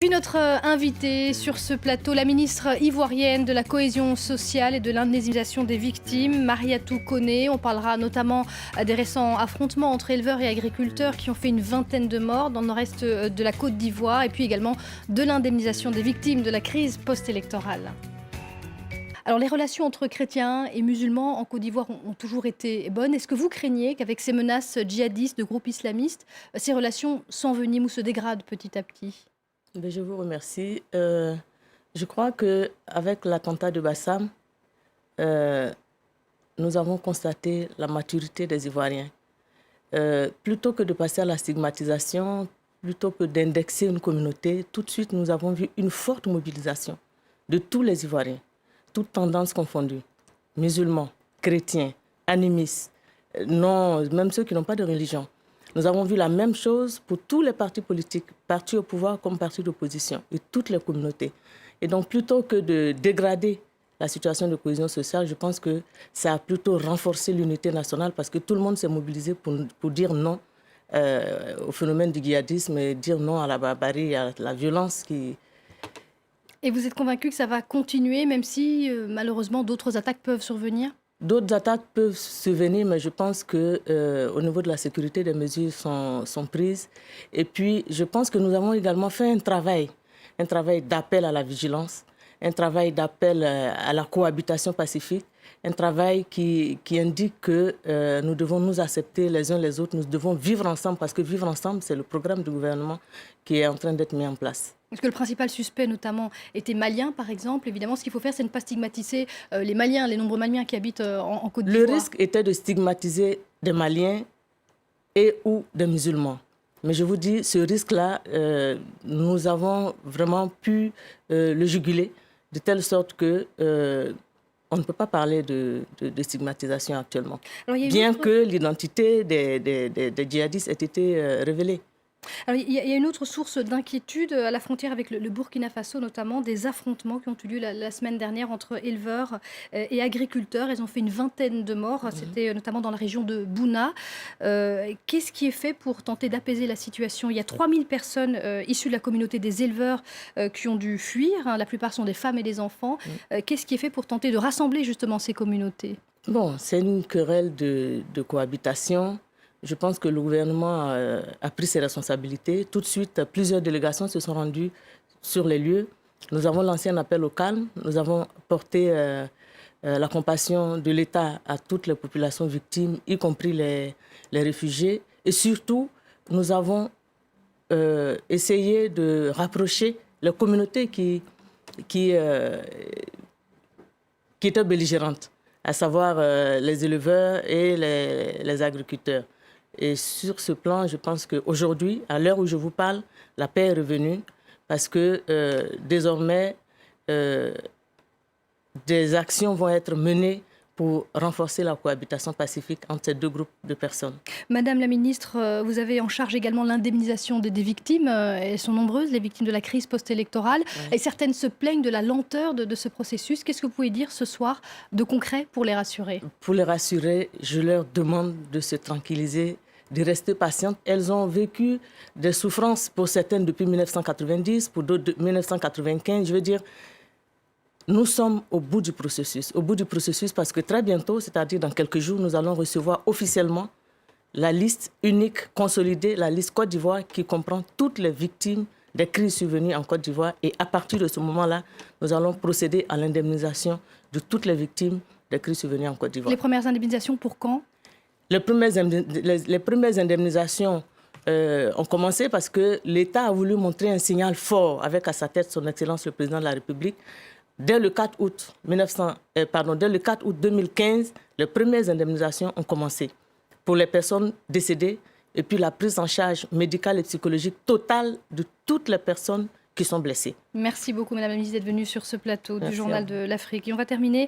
puis notre invitée sur ce plateau, la ministre ivoirienne de la cohésion sociale et de l'indemnisation des victimes, Mariatou Koné. On parlera notamment des récents affrontements entre éleveurs et agriculteurs qui ont fait une vingtaine de morts dans le nord-est de la Côte d'Ivoire et puis également de l'indemnisation des victimes de la crise post-électorale. Alors, les relations entre chrétiens et musulmans en Côte d'Ivoire ont toujours été bonnes. Est-ce que vous craignez qu'avec ces menaces djihadistes de groupes islamistes, ces relations s'enveniment ou se dégradent petit à petit ? Je vous remercie. Je crois qu'avec l'attentat de Bassam, nous avons constaté la maturité des Ivoiriens. Plutôt que de passer à la stigmatisation, plutôt que d'indexer une communauté, tout de suite, nous avons vu une forte mobilisation de tous les Ivoiriens, toutes tendances confondues, musulmans, chrétiens, animistes, non, même ceux qui n'ont pas de religion. Nous avons vu la même chose pour tous les partis politiques, partis au pouvoir comme partis d'opposition, et toutes les communautés. Et donc, plutôt que de dégrader la situation de cohésion sociale, je pense que ça a plutôt renforcé l'unité nationale parce que tout le monde s'est mobilisé pour dire non au phénomène du djihadisme et dire non à la barbarie, à la violence qui... Et vous êtes convaincu que ça va continuer, même si malheureusement d'autres attaques peuvent survenir ? D'autres attaques peuvent survenir, mais je pense qu'au niveau de la sécurité, des mesures sont prises. Et puis, je pense que nous avons également fait un travail d'appel à la vigilance, un travail d'appel à la cohabitation pacifique, un travail qui indique que nous devons nous accepter les uns les autres, nous devons vivre ensemble, parce que vivre ensemble, c'est le programme du gouvernement qui est en train d'être mis en place. Est-ce que le principal suspect, notamment, était malien, par exemple? Évidemment, ce qu'il faut faire, c'est ne pas stigmatiser les Maliens, les nombreux Maliens qui habitent en Côte d'Ivoire. Le risque était de stigmatiser des Maliens et ou des musulmans. Mais je vous dis, ce risque-là, nous avons vraiment pu le juguler, de telle sorte que on ne peut pas parler de stigmatisation actuellement. Alors, bien que l'identité des djihadistes ait été révélée. Alors, il y a une autre source d'inquiétude à la frontière avec le Burkina Faso, notamment des affrontements qui ont eu lieu la semaine dernière entre éleveurs et agriculteurs. Ils ont fait une vingtaine de morts, c'était notamment dans la région de Bouna. Qu'est-ce qui est fait pour tenter d'apaiser la situation? Il y a 3000 personnes issues de la communauté des éleveurs qui ont dû fuir. La plupart sont des femmes et des enfants. Qu'est-ce qui est fait pour tenter de rassembler justement ces communautés? Bon, c'est une querelle de cohabitation. Je pense que le gouvernement a pris ses responsabilités. Tout de suite, plusieurs délégations se sont rendues sur les lieux. Nous avons lancé un appel au calme. Nous avons porté la compassion de l'État à toutes les populations victimes, y compris les réfugiés. Et surtout, nous avons essayé de rapprocher les communautés qui étaient belligérantes, à savoir les éleveurs et les agriculteurs. Et sur ce plan, je pense qu'aujourd'hui, à l'heure où je vous parle, la paix est revenue parce que désormais, des actions vont être menées pour renforcer la cohabitation pacifique entre ces deux groupes de personnes. Madame la ministre, vous avez en charge également l'indemnisation des victimes. Elles sont nombreuses, les victimes de la crise post-électorale. Oui. Et certaines se plaignent de la lenteur de ce processus. Qu'est-ce que vous pouvez dire ce soir de concret pour les rassurer? Pour les rassurer, je leur demande de se tranquilliser, de rester patientes. Elles ont vécu des souffrances pour certaines depuis 1990, pour d'autres depuis 1995. Je veux dire, nous sommes au bout du processus. Au bout du processus parce que très bientôt, c'est-à-dire dans quelques jours, nous allons recevoir officiellement la liste unique, consolidée, la liste Côte d'Ivoire qui comprend toutes les victimes des crises survenues en Côte d'Ivoire. Et à partir de ce moment-là, nous allons procéder à l'indemnisation de toutes les victimes des crises survenues en Côte d'Ivoire. Les premières indemnisations pour quand? Les premières indemnisations ont commencé parce que l'État a voulu montrer un signal fort avec à sa tête son Excellence le Président de la République. Dès le 4 août 2015, les premières indemnisations ont commencé pour les personnes décédées et puis la prise en charge médicale et psychologique totale de toutes les personnes qui sont blessées. Merci beaucoup, Madame la ministre, d'être venue sur ce plateau du Journal de l'Afrique. Et on va terminer